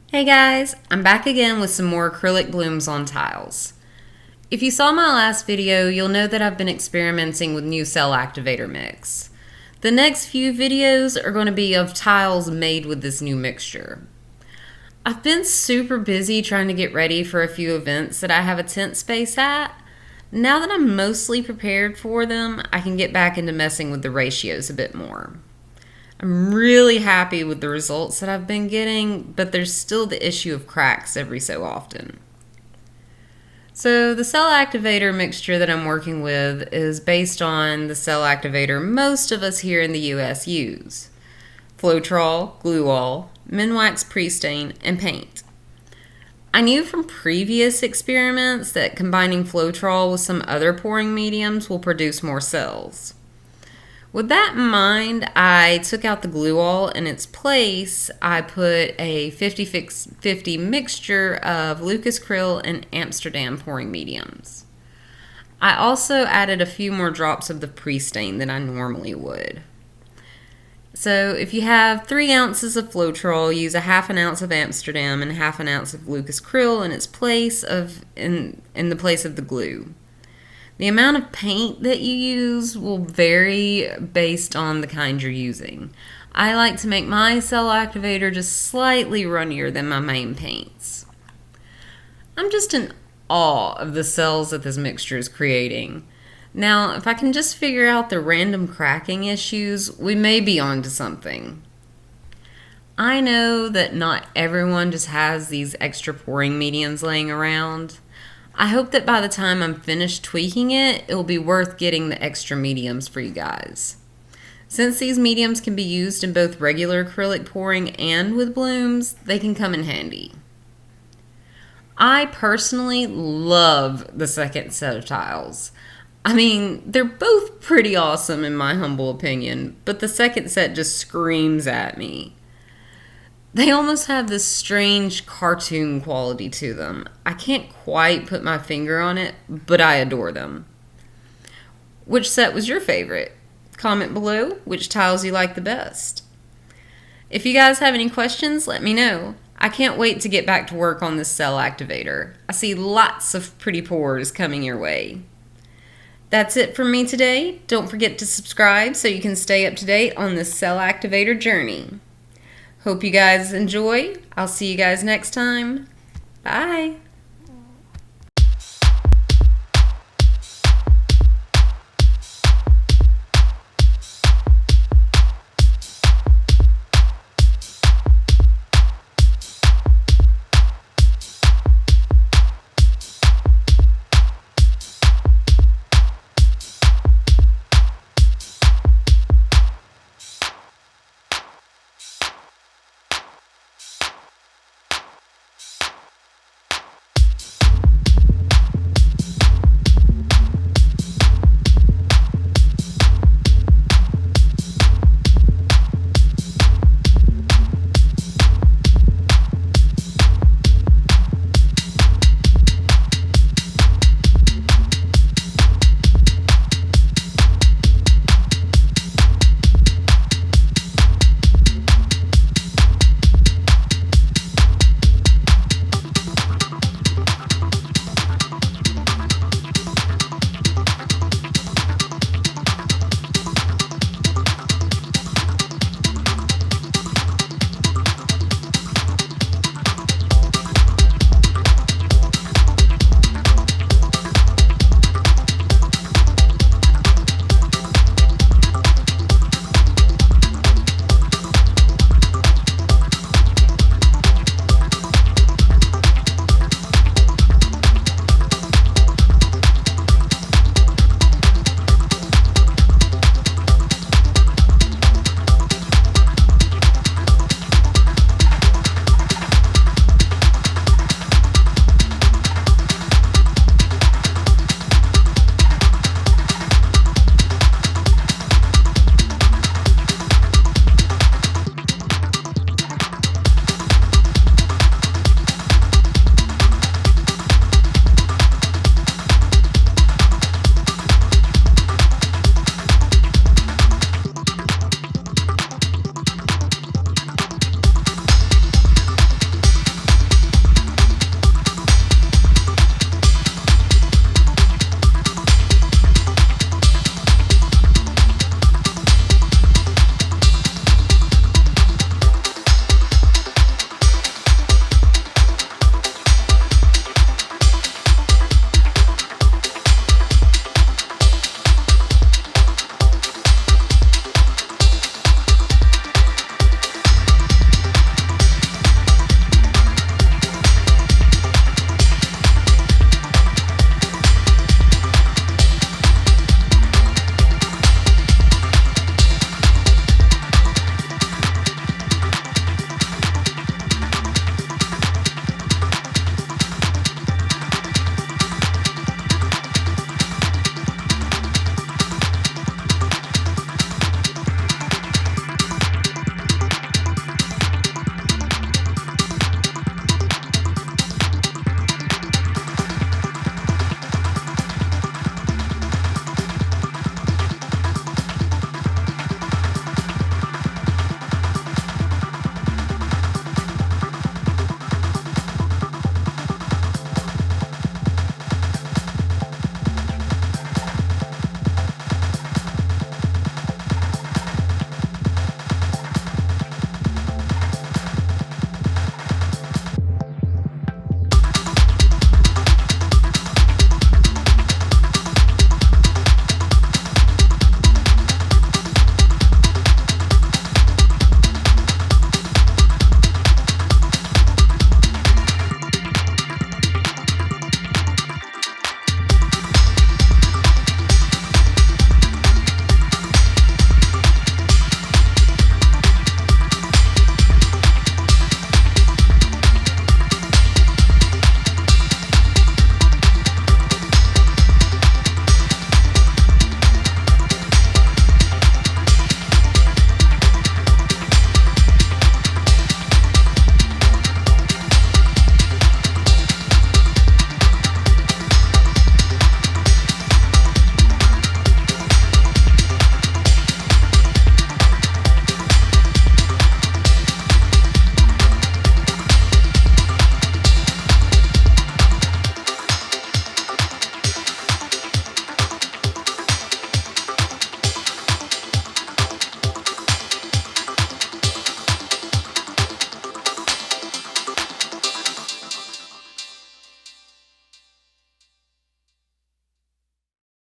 Hey guys, I'm back again with some more acrylic blooms on tiles. If you saw my last video, you'll know that I've been experimenting with new cell activator mix. The next few videos are going to be of tiles made with this new mixture. I've been super busy trying to get ready for a few events that I have a tent space at. Now that I'm mostly prepared for them, I can get back into messing with the ratios a bit more. I'm really happy with the results that I've been getting, but there's still the issue of cracks every so often. So the cell activator mixture that I'm working with is based on the cell activator most of us here in the US use: Floetrol, Glue-All, Minwax Pre-Stain, and paint. I knew from previous experiments that combining Floetrol with some other pouring mediums will produce more cells. With that in mind, I took out the Glue-All. In its place, I put a 50-50 mixture of Lucas Krill and Amsterdam pouring mediums. I also added a few more drops of the pre-stain than I normally would. So if you have 3 ounces of Floetrol, use a half an ounce of Amsterdam and half an ounce of Lucas Krill in the place of the glue. The amount of paint that you use will vary based on the kind you're using. I like to make my cell activator just slightly runnier than my main paints. I'm just in awe of the cells that this mixture is creating. Now, if I can just figure out the random cracking issues, we may be onto something. I know that not everyone just has these extra pouring mediums laying around. I hope that by the time I'm finished tweaking it, it'll be worth getting the extra mediums for you guys. Since these mediums can be used in both regular acrylic pouring and with blooms, they can come in handy. I personally love the second set of tiles. I mean, they're both pretty awesome in my humble opinion, but the second set just screams at me. They almost have this strange cartoon quality to them. I can't quite put my finger on it, but I adore them. Which set was your favorite? Comment below which tiles you like the best. If you guys have any questions, let me know. I can't wait to get back to work on this cell activator. I see lots of pretty pours coming your way. That's it from me today. Don't forget to subscribe so you can stay up to date on this cell activator journey. Hope you guys enjoy. I'll see you guys next time. Bye.